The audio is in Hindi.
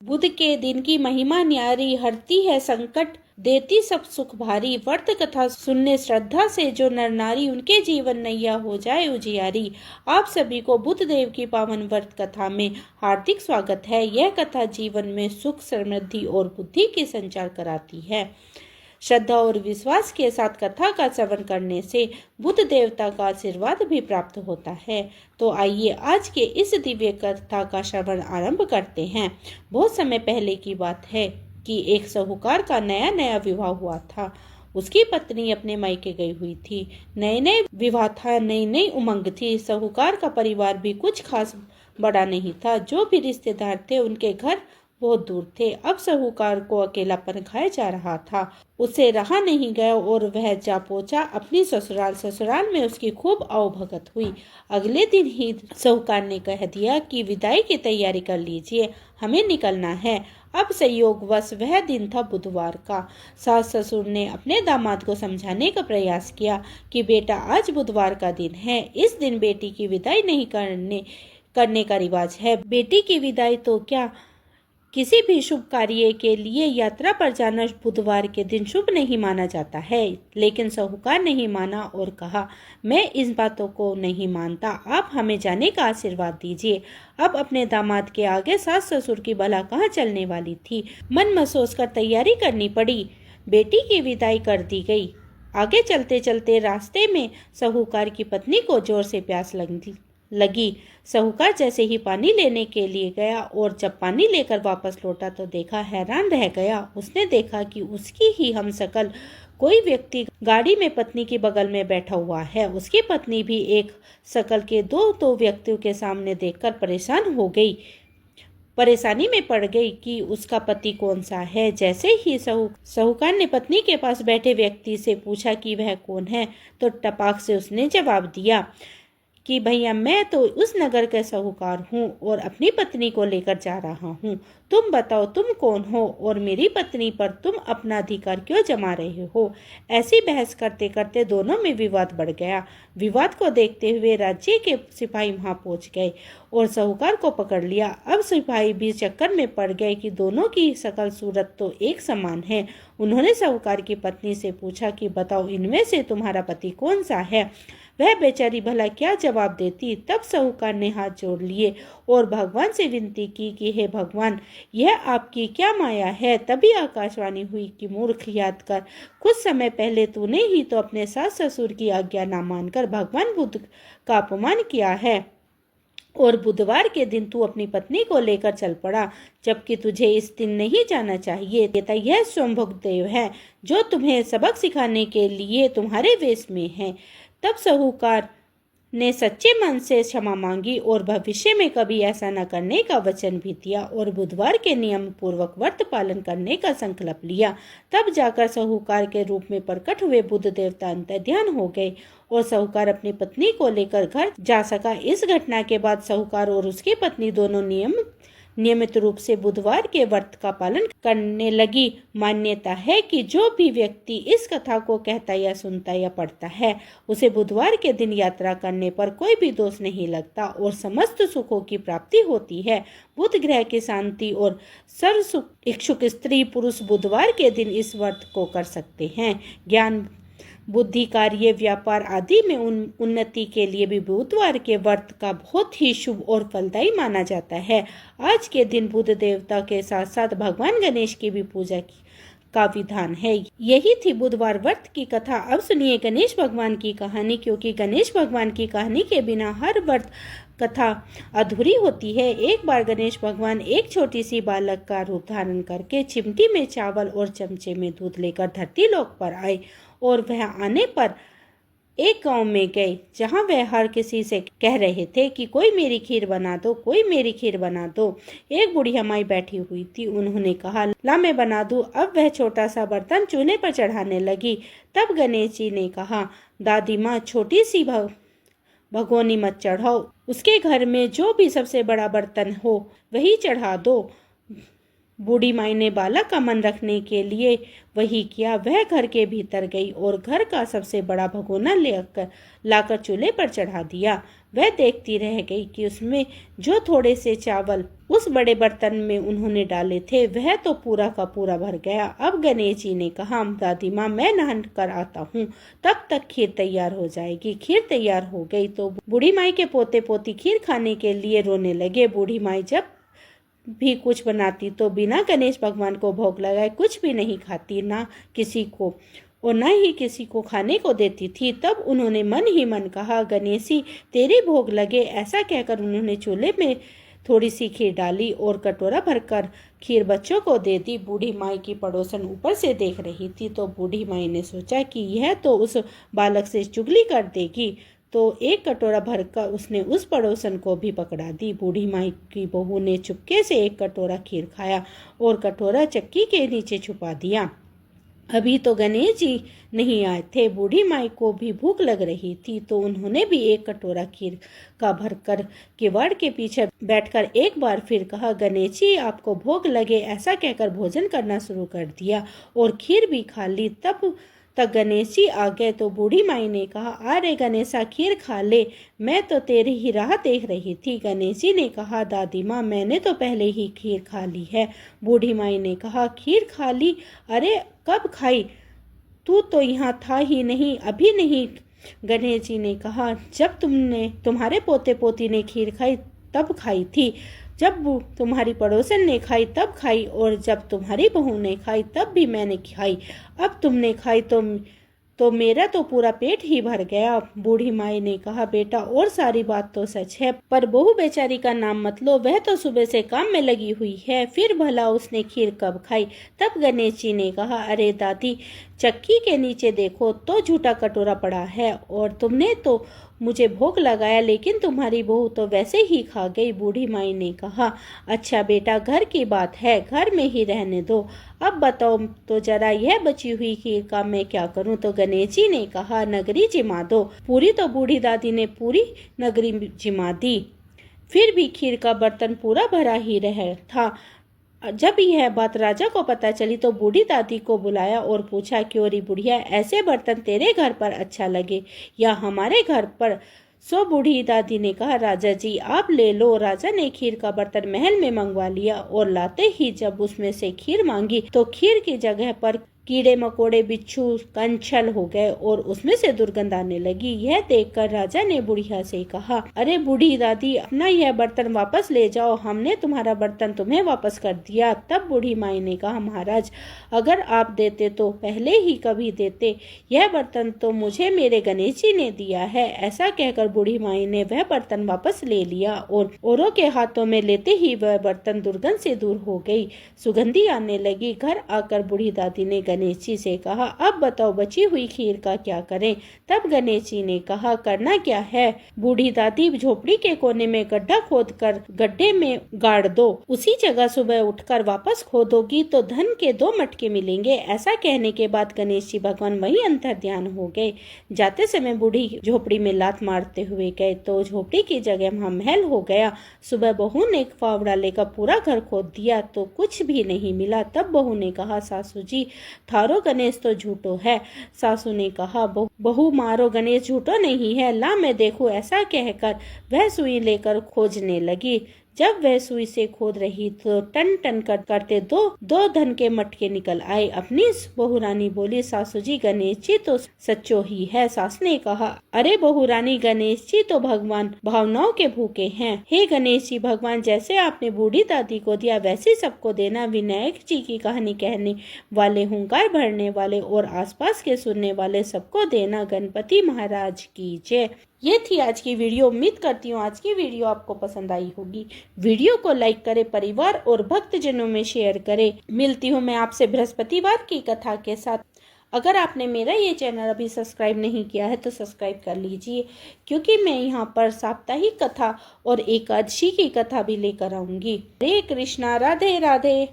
बुध के दिन की महिमा न्यारी, हरती है संकट, देती सब सुख भारी। व्रत कथा सुनने श्रद्धा से जो नर नारी, उनके जीवन नैया हो जाए उजियारी। आप सभी को बुध देव की पावन व्रत कथा में हार्दिक स्वागत है। यह कथा जीवन में सुख, समृद्धि और बुद्धि की संचार कराती है। श्रद्धा और विश्वास के साथ कथा का श्रवण करने से बुध देवता का आशीर्वाद भी प्राप्त होता है। तो आइए आज के इस दिव्य कथा का श्रवण आरंभ करते हैं। बहुत समय पहले की बात है कि एक साहूकार का नया नया विवाह हुआ था। उसकी पत्नी अपने मायके गई हुई थी। नए नए विवाह था, नई नई उमंग थी। साहूकार का परिवार भी कुछ खास बड़ा नहीं था। जो भी रिश्तेदार थे उनके घर बहुत दूर थे। अब साहूकार को अकेलापन खाया जा रहा था। उसे रहा नहीं गया और वह जा पहुंचा अपनी ससुराल। ससुराल में उसकी खूब आवभगत हुई। अगले दिन ही साहूकार ने कह दिया कि विदाई की तैयारी कर लीजिए, हमें निकलना है। अब संयोगवश वह दिन था बुधवार का। सास ससुर ने अपने दामाद को समझाने का प्रयास किया कि बेटा, आज बुधवार का दिन है, इस दिन बेटी की विदाई नहीं करने का रिवाज है। बेटी की विदाई तो क्या, किसी भी शुभ कार्य के लिए यात्रा पर जाना बुधवार के दिन शुभ नहीं माना जाता है। लेकिन साहूकार नहीं माना और कहा, मैं इन बातों को नहीं मानता, आप हमें जाने का आशीर्वाद दीजिए। अब अपने दामाद के आगे सास ससुर की भला कहाँ चलने वाली थी। मन में सोचकर तैयारी करनी पड़ी। बेटी की विदाई कर दी गई। आगे चलते चलते रास्ते में साहूकार की पत्नी को जोर से प्यास लगी। साहूकार जैसे ही पानी लेने के लिए गया और जब पानी लेकर वापस लौटा तो देखा, हैरान रह गया। उसने देखा कि उसकी ही हमशक्ल कोई व्यक्ति गाड़ी में पत्नी के बगल में बैठा हुआ है। उसकी पत्नी भी एक शकल के दो व्यक्तियों के सामने देखकर परेशान हो गई। परेशानी में पड़ गई कि उसका पति कौन सा है। जैसे ही साहूकार ने पत्नी के पास बैठे व्यक्ति से पूछा कि वह कौन है, तो टपाक से उसने जवाब दिया कि भैया, मैं तो उस नगर के साहूकार हूँ और अपनी पत्नी को लेकर जा रहा हूँ। तुम बताओ, तुम कौन हो और मेरी पत्नी पर तुम अपना अधिकार क्यों जमा रहे हो। ऐसी बहस करते करते दोनों में विवाद बढ़ गया। विवाद को देखते हुए राज्य के सिपाही वहां पहुंच गए और साहूकार को पकड़ लिया। अब सिपाही भी चक्कर में पड़ गए कि दोनों की शकल सूरत तो एक समान है। उन्होंने साहूकार की पत्नी से पूछा कि बताओ, इनमें से तुम्हारा पति कौन सा है। वह बेचारी भला क्या जवाब देती। तब साहूकार ने हाथ जोड़ लिए और भगवान से विनती की कि हे भगवान, यह आपकी क्या माया है। तभी आकाशवाणी हुई कि मूर्ख, याद कर, कुछ समय पहले तूने ही तो अपने सास ससुर की आज्ञा न मानकर भगवान बुद्ध का अपमान किया है और बुधवार के दिन तू अपनी पत्नी को लेकर चल पड़ा, जबकि तुझे इस दिन नहीं जाना चाहिए। यह स्वयंभुव देव है जो तुम्हें सबक सिखाने के लिए तुम्हारे वेश में है। तब साहूकार ने सच्चे मन से क्षमा मांगी और भविष्य में कभी ऐसा न करने का वचन भी दिया और बुधवार के नियम पूर्वक व्रत पालन करने का संकल्प लिया। तब जाकर साहूकार के रूप में प्रकट हुए बुध देवता अंतर्ध्यान हो गए और साहूकार अपनी पत्नी को लेकर घर जा सका। इस घटना के बाद साहूकार और उसकी पत्नी दोनों नियमित रूप से बुधवार के व्रत का पालन करने लगी। मान्यता है कि जो भी व्यक्ति इस कथा को कहता या सुनता या पढ़ता है, उसे बुधवार के दिन यात्रा करने पर कोई भी दोष नहीं लगता और समस्त सुखों की प्राप्ति होती है। बुध ग्रह की शांति और सर्व सुख इच्छुक स्त्री पुरुष बुधवार के दिन इस व्रत को कर सकते हैं। ज्ञान, बुद्धि, कार्य, व्यापार आदि में उन्नति के लिए भी बुधवार के व्रत का बहुत ही शुभ और फलदायी माना जाता है। आज के दिन बुध देवता के साथ साथ भगवान गणेश की भी पूजा का विधान है। यही थी बुधवार व्रत की कथा। अब सुनिए गणेश भगवान की कहानी, क्योंकि गणेश भगवान की कहानी के बिना हर व्रत कथा अधूरी होती है। एक बार गणेश भगवान एक छोटी सी बालक का रूप धारण करके चिमटी में चावल और चमचे में दूध लेकर धरती लोक पर आए और वह आने पर एक गांव में गए जहां वह हर किसी से कह रहे थे कि कोई मेरी खीर बना दो, कोई मेरी खीर बना दो। एक बुढ़िया माई बैठी हुई थी। उन्होंने कहा, ला मैं बना दूं। अब वह छोटा सा बर्तन चूल्हे पर चढ़ाने लगी। तब गणेश जी ने कहा, दादी माँ, छोटी सी भगोनी मत चढ़ाओ, उसके घर में जो भी सबसे बड़ा बर्तन हो वही चढ़ा दो। बूढ़ी माई ने बालक का मन रखने के लिए वही किया। वह घर के भीतर गई और घर का सबसे बड़ा भगोना लाकर चूल्हे पर चढ़ा दिया। वह देखती रह गई कि उसमें जो थोड़े से चावल उस बड़े बर्तन में उन्होंने डाले थे वह तो पूरा का पूरा भर गया। अब गणेश जी ने कहा, दादी माँ मैं नहा कर आता हूँ, तब तक खीर तैयार हो जाएगी। खीर तैयार हो गई तो बूढ़ी माई के पोते पोती खीर खाने के लिए रोने लगे। बूढ़ी माई जब भी कुछ बनाती तो बिना गणेश भगवान को भोग लगाए कुछ भी नहीं खाती, ना किसी को और न ही किसी को खाने को देती थी। तब उन्होंने मन ही मन कहा, गणेशी तेरे भोग लगे। ऐसा कहकर उन्होंने चूल्हे में थोड़ी सी खीर डाली और कटोरा भरकर खीर बच्चों को दे दी। बूढ़ी माई की पड़ोसन ऊपर से देख रही थी तो बूढ़ी माई ने सोचा कि यह तो उस बालक से चुगली कर देगी, तो एक कटोरा भरकर उसने उस पड़ोसन को भी पकड़ा दी। बूढ़ी माई की बहू ने चुपके से एक कटोरा खीर खाया और कटोरा चक्की के नीचे छुपा दिया। अभी तो गणेश जी नहीं आए थे। बूढ़ी माई को भी भूख लग रही थी तो उन्होंने भी एक कटोरा खीर का भरकर किवाड़ के पीछे बैठकर एक बार फिर कहा, गणेश जी आपको भूख लगे। ऐसा कहकर भोजन करना शुरू कर दिया और खीर भी खा ली। तब तक गणेश जी आ गए तो बूढ़ी माई ने कहा, अरे गणेशा खीर खा ले, मैं तो तेरी ही राह देख रही थी। गणेश जी ने कहा, दादी माँ मैंने तो पहले ही खीर खा ली है। बूढ़ी माई ने कहा, खीर खा ली? अरे कब खाई? तू तो यहाँ था ही नहीं, अभी नहीं। गणेश जी ने कहा, जब तुम्हारे पोते पोती ने खीर खाई तब खाई थी, जब तुम्हारी पड़ोसन ने खाई तब खाई, और जब तुम्हारी बहू ने खाई तब भी मैंने खाई। अब तुमने खाई तो मेरा तो पूरा पेट ही भर गया। बूढ़ी माई ने कहा, बेटा और सारी बात तो सच है, पर बहू बेचारी का नाम मत लो, वह तो सुबह से काम में लगी हुई है, फिर भला उसने खीर कब खाई? तब गणेश जी ने कहा, अरे दादी चक्की के नीचे देखो तो झूठा कटोरा पड़ा है, और तुमने तो मुझे भोग लगाया लेकिन तुम्हारी बहू तो वैसे ही खा गई। बूढ़ी माई ने कहा, अच्छा बेटा घर की बात है, घर में ही रहने दो। अब बताओ तो जरा यह बची हुई खीर का मैं क्या करूं? तो गणेश जी ने कहा, नगरी जिमा दो। पूरी तो बूढ़ी दादी ने पूरी नगरी जिमा दी, फिर भी खीर का बर्तन पूरा भरा ही रहा था। जब यह बात राजा को पता चली तो बूढ़ी दादी को बुलाया और पूछा, क्यों री बुढ़िया, ऐसे बर्तन तेरे घर पर अच्छा लगे या हमारे घर पर? सो बूढ़ी दादी ने कहा, राजा जी आप ले लो। राजा ने खीर का बर्तन महल में मंगवा लिया और लाते ही जब उसमें से खीर मांगी तो खीर की जगह पर कीड़े मकोड़े बिच्छू कंछल हो गए और उसमें से दुर्गंध आने लगी। यह देखकर राजा ने बुढ़िया से कहा, अरे बूढ़ी दादी अपना यह बर्तन वापस ले जाओ, हमने तुम्हारा बर्तन तुम्हें वापस कर दिया। तब बूढ़ी माई ने कहा, महाराज अगर आप देते तो पहले ही कभी देते, यह बर्तन तो मुझे मेरे गणेश जी ने दिया है। ऐसा कहकर बूढ़ी माई ने वह बर्तन वापस ले लिया और औरों के हाथों में लेते ही वह बर्तन दुर्गंध से दूर हो गई, सुगंधी आने लगी। घर आकर बूढ़ी दादी ने गणेश जी से कहा, अब बताओ बची हुई खीर का क्या करें? तब गणेश जी ने कहा, करना क्या है? बूढ़ी दादी झोपड़ी के कोने में गड्ढा खोदकर गड्ढे में गाड़ दो, उसी जगह सुबह उठकर वापस खोदोगी तो धन के 2 मटके मिलेंगे। ऐसा कहने के बाद गणेश जी भगवान वहीं अंतर ध्यान हो गए। जाते समय बूढ़ी झोपड़ी में लात मारते हुए गए तो झोपड़ी की जगह वहाँ महल हो गया। सुबह बहू ने फावड़ा लेकर पूरा घर खोद दिया तो कुछ भी नहीं मिला। तब बहू ने कहा, सासू जी थारो गणेश तो झूठो है। सासू ने कहा, बहू मारो गणेश झूठो नहीं है, ला मैं देखूं। ऐसा कहकर वह सुई लेकर खोजने लगी। जब वह सुई से खोद रही तो टन टन करते दो धन के मटके निकल आए। अपनी बहुरानी बोली, सासू जी गणेश जी तो सच्चो ही है। सास ने कहा, अरे बहुरानी गणेश जी तो भगवान भावनाओं के भूखे हैं। हे गणेश जी भगवान जैसे आपने बूढ़ी दादी को दिया वैसे सबको देना। विनायक जी की कहानी कहने वाले, हुंकार भरने वाले और आसपास के सुनने वाले सबको देना। गणपति महाराज की जय। ये थी आज की वीडियो। उम्मीद करती हूँ आज की वीडियो आपको पसंद आई होगी। वीडियो को लाइक करें, परिवार और भक्तजनों में शेयर करें। मिलती हूँ मैं आपसे बृहस्पतिवार की कथा के साथ। अगर आपने मेरा ये चैनल अभी सब्सक्राइब नहीं किया है तो सब्सक्राइब कर लीजिए, क्योंकि मैं यहाँ पर साप्ताहिक कथा और एकादशी की कथा भी लेकर आऊंगी। हरे कृष्णा, राधे राधे।